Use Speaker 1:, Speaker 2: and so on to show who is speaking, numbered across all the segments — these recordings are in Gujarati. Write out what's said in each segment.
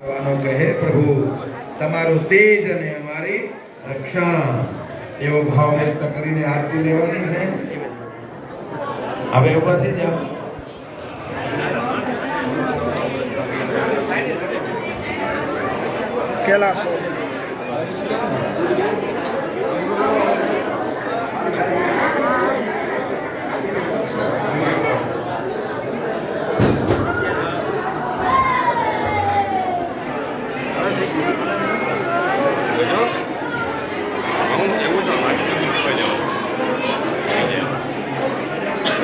Speaker 1: કહે પ્રભુ તમારું તેજ અને અમારી રક્ષા એવો ભાવ વ્યક્ત કરીને આરતી લેવાની છે. હવે ઉભા થઈ જાઓ.
Speaker 2: कैलाश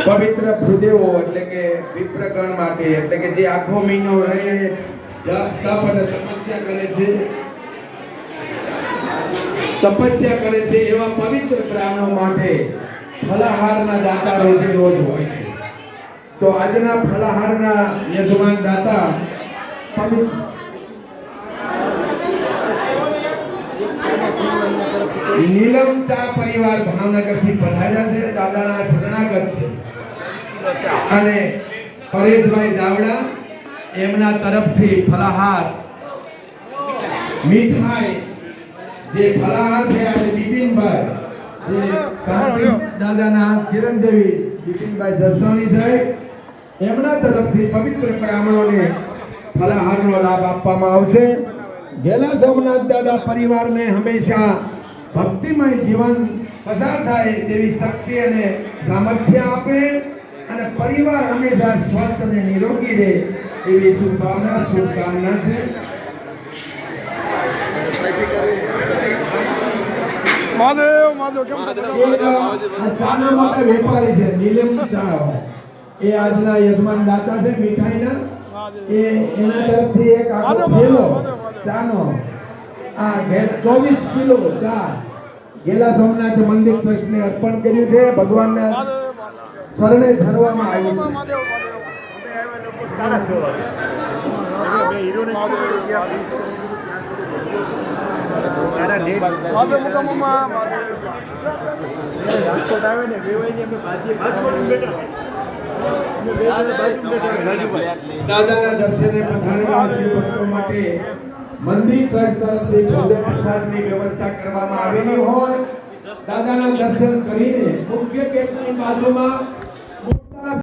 Speaker 1: પવિત્ર ભૂદેવો એટલે કે વિપ્રગણ માટે એટલે કે જે આખો મહિનો રહે તપ અને તપસ્યા કરે છે એવા પવિત્ર બ્રાહ્મણો માટે ફલાહારના દાતા રોજે રોજ હોય છે. તો આજના ફલાહારના યજમાન દાતા નીલમ ચા પરિવાર ભાવનગરથી પધાર્યા છે. દાદાના શરણાગત છે અને પરેશભાઈ દાવડા એમના તરફથી ફલાહાર મીઠાઈ જે ફલાહાર છે આપણે બિપિનભાઈ જે દાદાના ચિરંજીવી બિપિનભાઈ દર્શાણી સાહેબ એમના તરફથી પવિત્ર બ્રાહ્મણોને ફલાહારનો લાભ આપવામાં આવશે. ગેલા સોમનાથ દાદા પરિવારને હંમેશા ભક્તિમય જીવન પસાર થાય તેવી શક્તિ અને સામર્થ્ય આપે અને પરિવાર હંમેશા સ્વસ્થ અને નિરોગી રહે એવી શુભકામના છે.
Speaker 2: મહાદેવ મહાદેવ કેમ છે?
Speaker 1: ચાના માટે વેપારી છે નીલમ ચા એ આજના યજમાન દાતા છે મીઠાઈના. એના તરફથી એક આખો થેલો ચાનો આ 24 કિલો ચા ગેલા સોમનાથ મંદિર ટ્રસ્ટને અર્પણ કર્યું છે. ભગવાનના શરણે ધરવામાં આવ્યું દાદાના દર્શને પધારેલા ભક્તો માટે મંદિર ટ્રસ્ટ તરફથી ભોજન પ્રસાદની વ્યવસ્થા કરવામાં આવેલી હોય. દાદાના દર્શન કરીને મુખ્ય ગેટની બાજુમાં